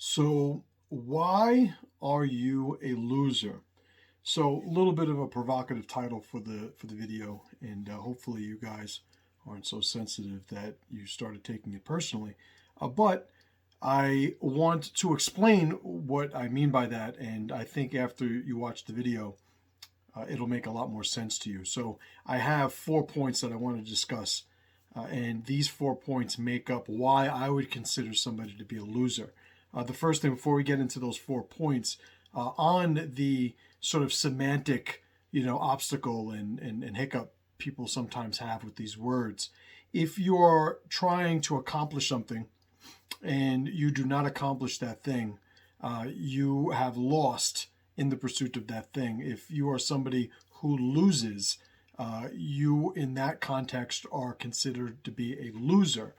So, why are you a loser? So, a little bit of a provocative title for the video, and hopefully, you guys aren't so sensitive that you started taking it personally. But I want to explain what I mean by that, and I think after you watch the video, it'll make a lot more sense to you. So, I have 4 points that I want to discuss, and these 4 points make up why I would consider somebody to be a loser. The first thing before we get into those 4 points, on the sort of semantic, obstacle and hiccup people sometimes have with these words. If you're trying to accomplish something and you do not accomplish that thing, you have lost in the pursuit of that thing. If you are somebody who loses, you in that context are considered to be a loser.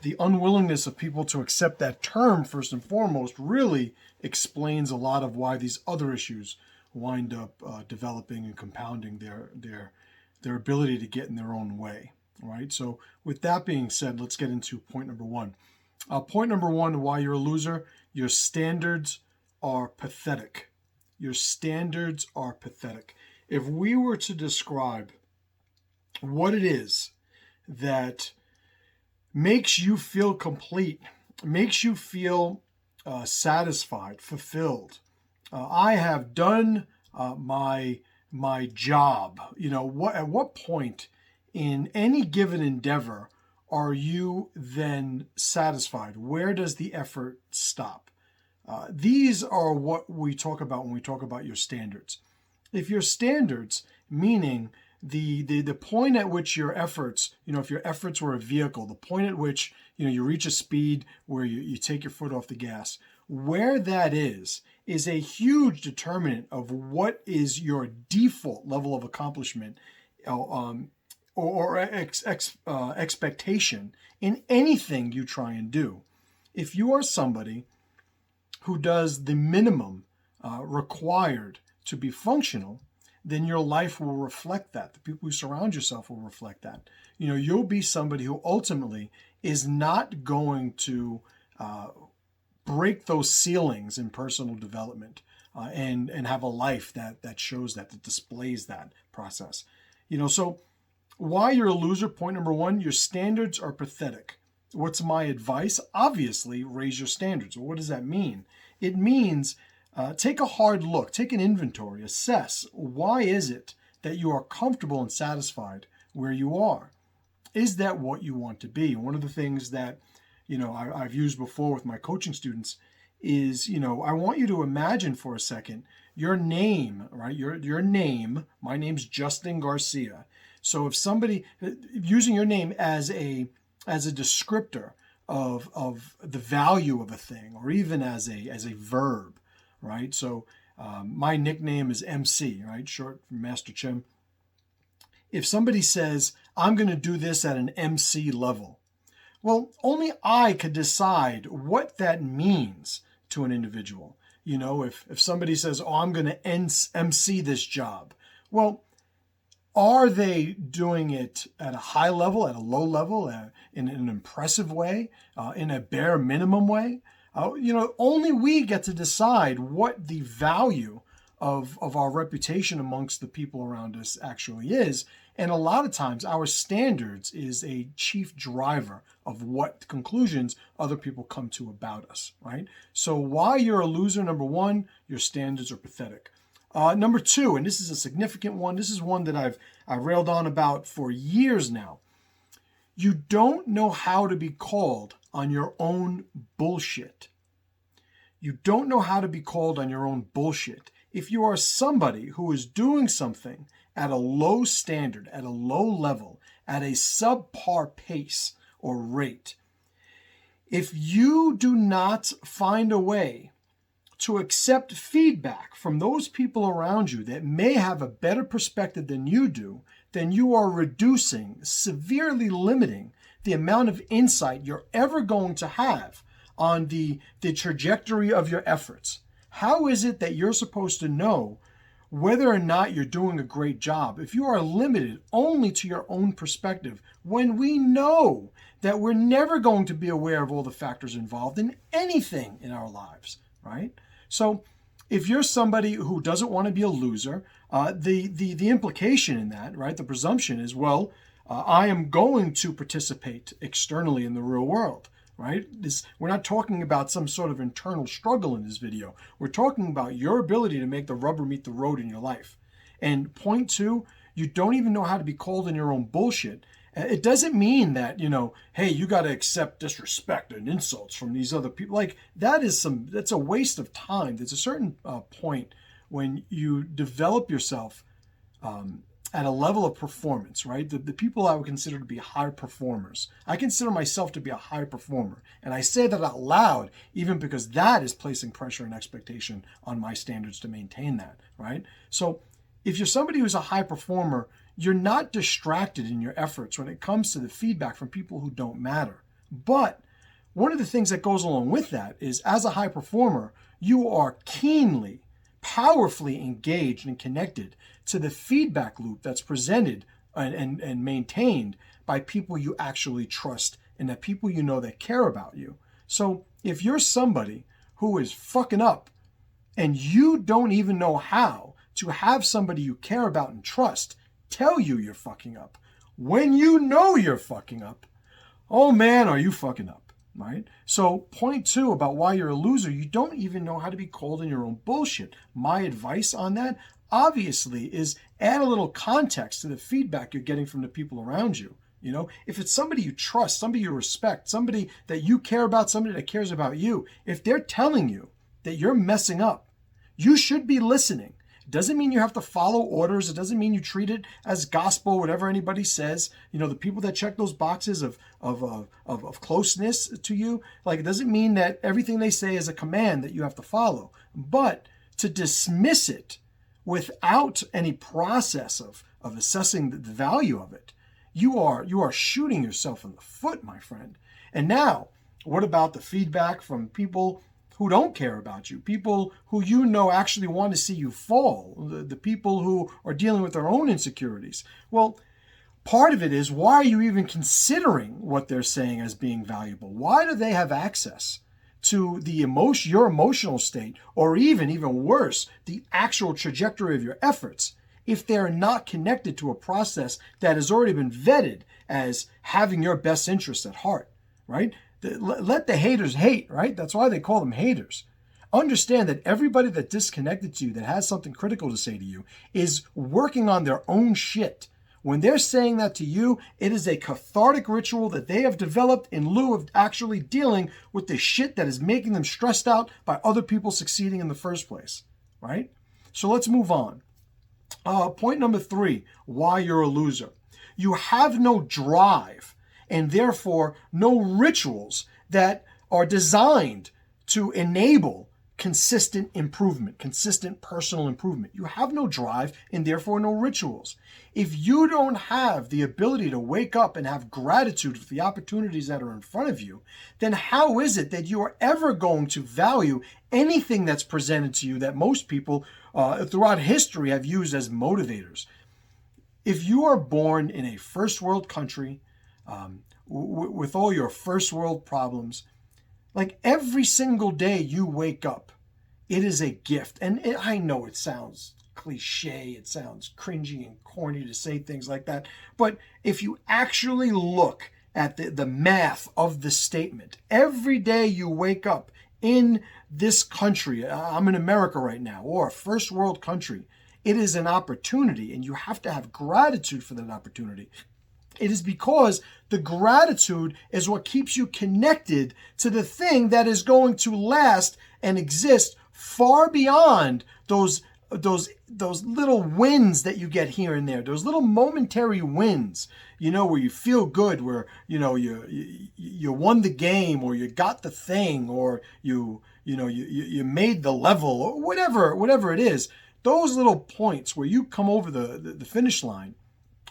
The unwillingness of people to accept that term, first and foremost, really explains a lot of why these other issues wind up developing and compounding their ability to get in their own way. Right. So, with that being said, let's get into point number one. Point number one: why you're a loser? Your standards are pathetic. Your standards are pathetic. If we were to describe what it is that makes you feel complete, makes you feel satisfied, fulfilled. I have done my job. At what point in any given endeavor are you then satisfied? Where does the effort stop? These are what we talk about when we talk about your standards. If your standards, meaning the point at which your efforts, if your efforts were a vehicle, the point at which, you reach a speed where you take your foot off the gas, where that is a huge determinant of what is your default level of accomplishment or expectation in anything you try and do. If you are somebody who does the minimum required to be functional, then your life will reflect that. The people who surround yourself will reflect that. You'll be somebody who ultimately is not going to break those ceilings in personal development and have a life that shows that displays that process. So why you're a loser, point number one, your standards are pathetic. What's my advice? Obviously, raise your standards. Well, what does that mean? It means take a hard look, take an inventory, assess why is it that you are comfortable and satisfied where you are? Is that what you want to be? One of the things that I've used before with my coaching students is I want you to imagine for a second your name, right? Your name. My name's Justin Garcia. So if somebody using your name as a descriptor of the value of a thing, or even as a verb, right? So my nickname is MC, right? Short for Master Chim. If somebody says, I'm going to do this at an MC level, well, only I could decide what that means to an individual. If somebody says, oh, I'm going to MC this job, well, are they doing it at a high level, at a low level, in an impressive way, in a bare minimum way? Only we get to decide what the value of our reputation amongst the people around us actually is. And a lot of times our standards is a chief driver of what conclusions other people come to about us, right? So why you're a loser, number one, your standards are pathetic. Number two, and this is a significant one, this is one that I've railed on about for years now. You don't know how to be called on your own bullshit. You don't know how to be called on your own bullshit. If you are somebody who is doing something at a low standard, at a low level, at a subpar pace or rate, if you do not find a way to accept feedback from those people around you that may have a better perspective than you do, then you are reducing, severely limiting the amount of insight you're ever going to have on the trajectory of your efforts. How is it that you're supposed to know whether or not you're doing a great job, if you are limited only to your own perspective, when we know that we're never going to be aware of all the factors involved in anything in our lives, right? So if you're somebody who doesn't want to be a loser, the implication in that, right, the presumption is, well, I am going to participate externally in the real world, right? We're not talking about some sort of internal struggle in this video. We're talking about your ability to make the rubber meet the road in your life. And point two, you don't even know how to be called in your own bullshit. It doesn't mean that, hey, you got to accept disrespect and insults from these other people. Like, that's a waste of time. There's a certain point when you develop yourself at a level of performance, right? The people I would consider to be high performers. I consider myself to be a high performer. And I say that out loud, even because that is placing pressure and expectation on my standards to maintain that, right? So if you're somebody who's a high performer, you're not distracted in your efforts when it comes to the feedback from people who don't matter. But one of the things that goes along with that is, as a high performer, you are keenly, powerfully engaged and connected to the feedback loop that's presented and maintained by people you actually trust and that people you know that care about you. So if you're somebody who is fucking up and you don't even know how to have somebody you care about and trust tell you you're fucking up, when you know you're fucking up, oh man, are you fucking up, right? So point two about why you're a loser, you don't even know how to be called in your own bullshit. My advice on that, obviously, is add a little context to the feedback you're getting from the people around you. If it's somebody you trust, somebody you respect, somebody that you care about, somebody that cares about you, if they're telling you that you're messing up, you should be listening. It doesn't mean you have to follow orders. It doesn't mean you treat it as gospel, whatever anybody says. The people that check those boxes of closeness to you, like, it doesn't mean that everything they say is a command that you have to follow. But to dismiss it without any process of assessing the value of it, you are shooting yourself in the foot, my friend. And now, what about the feedback from people who don't care about you, people who actually want to see you fall, the people who are dealing with their own insecurities? Well, part of it is, why are you even considering what they're saying as being valuable? Why do they have access to your emotional state, or even worse, the actual trajectory of your efforts, if they're not connected to a process that has already been vetted as having your best interest at heart, right? Let the haters hate, right? That's why they call them haters. Understand that everybody that disconnected to you, that has something critical to say to you, is working on their own shit. When they're saying that to you, it is a cathartic ritual that they have developed in lieu of actually dealing with the shit that is making them stressed out by other people succeeding in the first place, right? So let's move on. Point number three, why you're a loser. You have no drive and therefore no rituals that are designed to enable consistent improvement, consistent personal improvement. You have no drive and therefore no rituals. If you don't have the ability to wake up and have gratitude for the opportunities that are in front of you, then how is it that you are ever going to value anything that's presented to you that most people throughout history have used as motivators? If you are born in a first world country, with all your first world problems, like, every single day you wake up, it is a gift. And I know it sounds cliche, it sounds cringy and corny to say things like that, but if you actually look at the math of the statement, every day you wake up in this country, I'm in America right now, or a first world country, it is an opportunity, and you have to have gratitude for that opportunity. It is because the gratitude is what keeps you connected to the thing that is going to last and exist far beyond those little wins that you get here and there, those little momentary wins, where you feel good, where, you won the game, or you got the thing, or you made the level, or whatever it is. Those little points where you come over the finish line,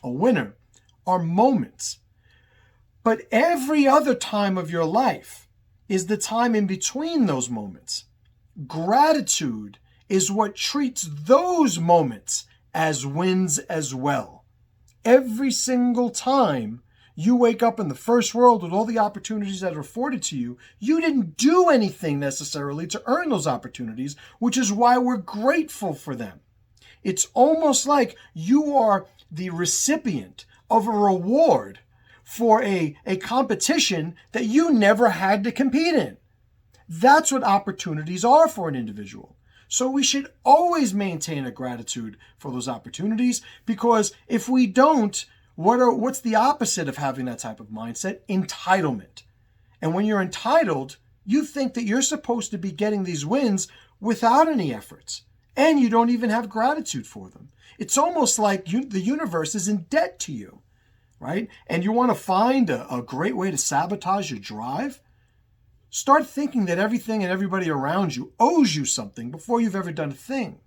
a winner, are moments. But every other time of your life is the time in between those moments. Gratitude is what treats those moments as wins as well. Every single time you wake up in the first world with all the opportunities that are afforded to you, you didn't do anything necessarily to earn those opportunities, which is why we're grateful for them. It's almost like you are the recipient of a reward for a competition that you never had to compete in. That's what opportunities are for an individual. So we should always maintain a gratitude for those opportunities, because if we don't, what's the opposite of having that type of mindset? Entitlement. And when you're entitled, you think that you're supposed to be getting these wins without any efforts, and you don't even have gratitude for them. It's almost like the universe is in debt to you, right? And you want to find a great way to sabotage your drive? Start thinking that everything and everybody around you owes you something before you've ever done a thing,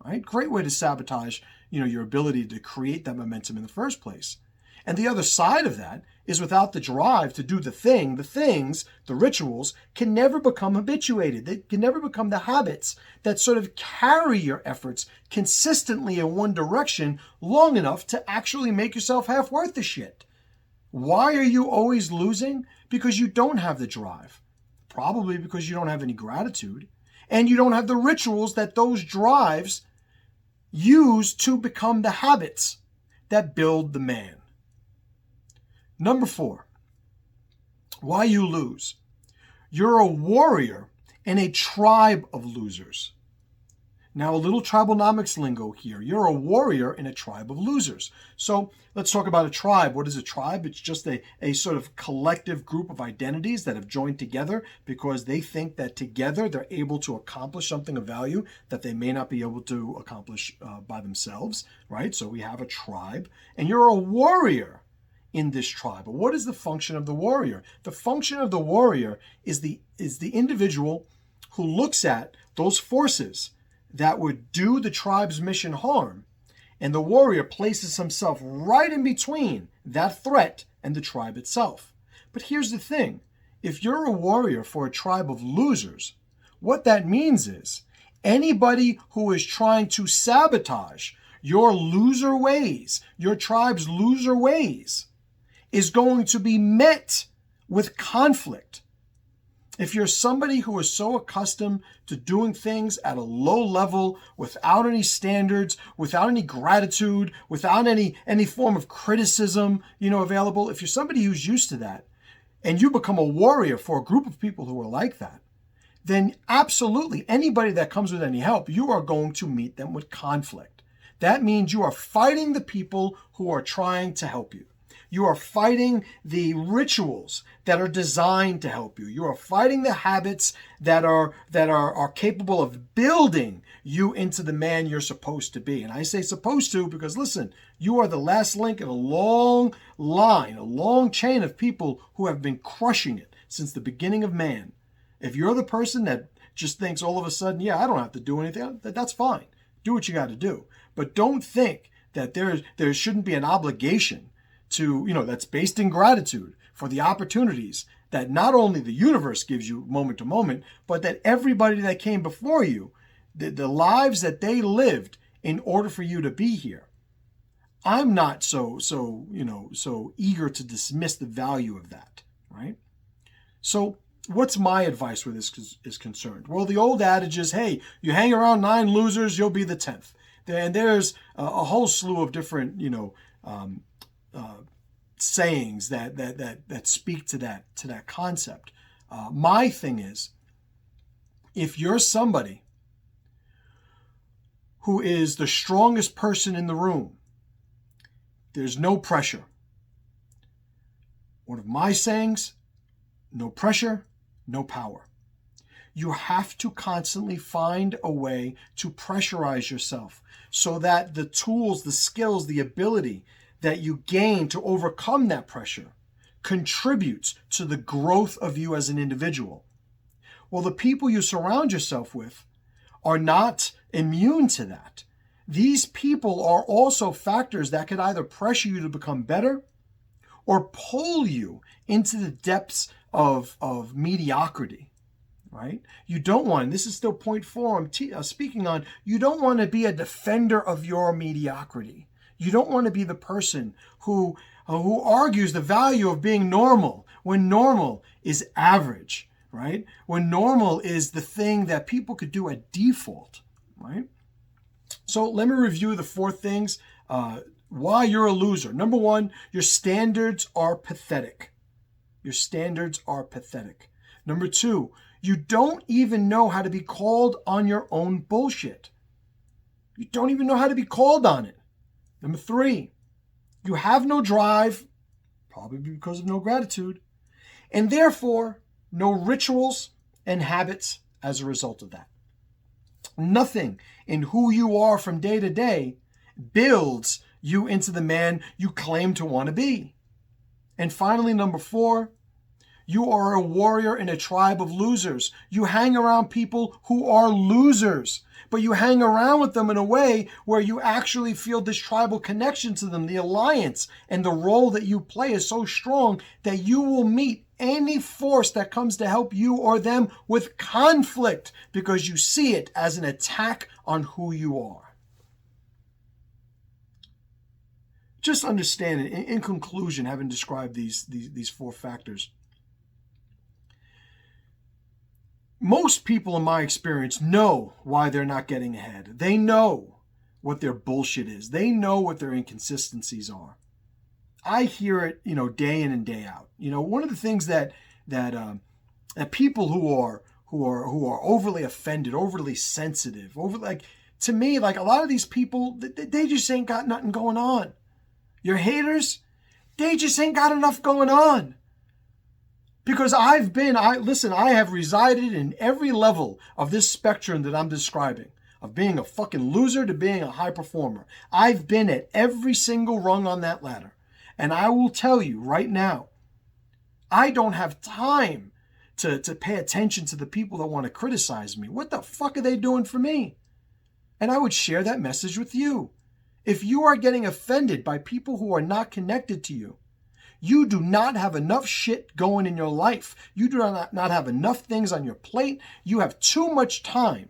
right? Great way to sabotage, your ability to create that momentum in the first place. And the other side of that is, without the drive to do the things, the rituals can never become habituated. They can never become the habits that sort of carry your efforts consistently in one direction long enough to actually make yourself half worth the shit. Why are you always losing? Because you don't have the drive. Probably because you don't have any gratitude, and you don't have the rituals that those drives use to become the habits that build the man. Number 4, why you lose. You're a warrior in a tribe of losers. Now, a little Tribalnomics lingo here. You're a warrior in a tribe of losers. So let's talk about a tribe. What is a tribe? It's just a sort of collective group of identities that have joined together because they think that together they're able to accomplish something of value that they may not be able to accomplish by themselves, right? So we have a tribe, and you're a warrior in this tribe. But what is the function of the warrior? The function of the warrior is the individual who looks at those forces that would do the tribe's mission harm, and the warrior places himself right in between that threat and the tribe itself. But here's the thing. If you're a warrior for a tribe of losers, what that means is anybody who is trying to sabotage your loser ways, your tribe's loser ways, is going to be met with conflict. If you're somebody who is so accustomed to doing things at a low level, without any standards, without any gratitude, without any form of criticism, available, if you're somebody who's used to that, and you become a warrior for a group of people who are like that, then absolutely anybody that comes with any help, you are going to meet them with conflict. That means you are fighting the people who are trying to help you. You are fighting the rituals that are designed to help you. You are fighting the habits that are capable of building you into the man you're supposed to be. And I say supposed to because, listen, you are the last link in a long line, a long chain of people who have been crushing it since the beginning of man. If you're the person that just thinks all of a sudden, yeah, I don't have to do anything, that's fine. Do what you got to do. But don't think that there shouldn't be an obligation to, that's based in gratitude for the opportunities that not only the universe gives you moment to moment, but that everybody that came before you, the lives that they lived in order for you to be here. I'm not so eager to dismiss the value of that, right? So what's my advice where this is concerned? Well, the old adage is, hey, you hang around 9 losers, you'll be the 10th. And there's a whole slew of different, sayings that speak to that concept. My thing is, if you're somebody who is the strongest person in the room, there's no pressure. One of my sayings, no pressure, no power. You have to constantly find a way to pressurize yourself so that the tools, the skills, the ability that you gain to overcome that pressure contributes to the growth of you as an individual. Well, the people you surround yourself with are not immune to that. These people are also factors that could either pressure you to become better or pull you into the depths of mediocrity, right? You don't want, and this is still point 4 I'm speaking on, you don't want to be a defender of your mediocrity. You don't want to be the person who argues the value of being normal when normal is average, right? When normal is the thing that people could do at default, right? So let me review the 4 things why you're a loser. Number 1, your standards are pathetic. Your standards are pathetic. Number 2, you don't even know how to be called on your own bullshit. You don't even know how to be called on it. Number 3, you have no drive, probably because of no gratitude, and therefore no rituals and habits as a result of that. Nothing in who you are from day to day builds you into the man you claim to want to be. And finally, number 4, you are a warrior in a tribe of losers. You hang around people who are losers, but you hang around with them in a way where you actually feel this tribal connection to them. The alliance and the role that you play is so strong that you will meet any force that comes to help you or them with conflict because you see it as an attack on who you are. Just understand it. In conclusion, having described these 4 factors, most people in my experience know why they're not getting ahead. They know what their bullshit is. They know what their inconsistencies are. I hear it, day in and day out. One of the things that people who are overly offended, overly sensitive, to me, like a lot of these people, they just ain't got nothing going on. Your haters, they just ain't got enough going on. Because I have resided in every level of this spectrum that I'm describing, of being a fucking loser to being a high performer. I've been at every single rung on that ladder. And I will tell you right now, I don't have time to pay attention to the people that want to criticize me. What the fuck are they doing for me? And I would share that message with you. If you are getting offended by people who are not connected to you, you do not have enough shit going in your life. You do not have enough things on your plate. You have too much time.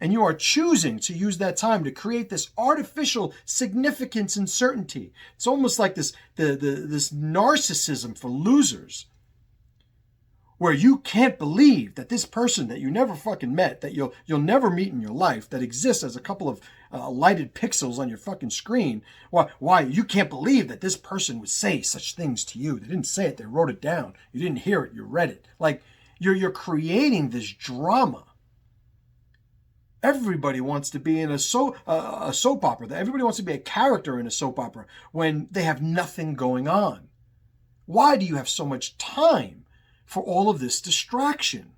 And you are choosing to use that time to create this artificial significance and certainty. It's almost like this narcissism for losers, where you can't believe that this person that you never fucking met, that you'll never meet in your life, that exists as a couple of lighted pixels on your fucking screen, why you can't believe that this person would say such things to you. They didn't say it, they wrote it down. You didn't hear it, you read it. Like you're creating this drama. Everybody wants to be in a soap opera. Everybody wants to be a character in a soap opera when they have nothing going on. Why do you have so much time for all of this distraction?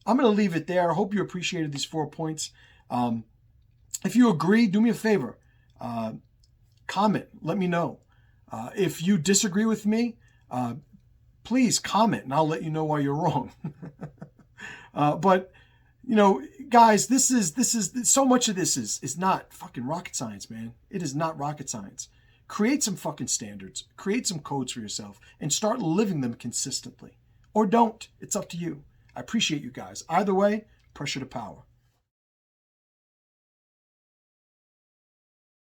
I'm going to leave it there. I hope you appreciated these 4 points. If you agree, do me a favor. Comment. Let me know. If you disagree with me, please comment and I'll let you know why you're wrong. But guys, this is so much of this is not fucking rocket science, man. It is not rocket science. Create some fucking standards, create some codes for yourself, and start living them consistently. Or don't. It's up to you. I appreciate you guys. Either way, pressure to power.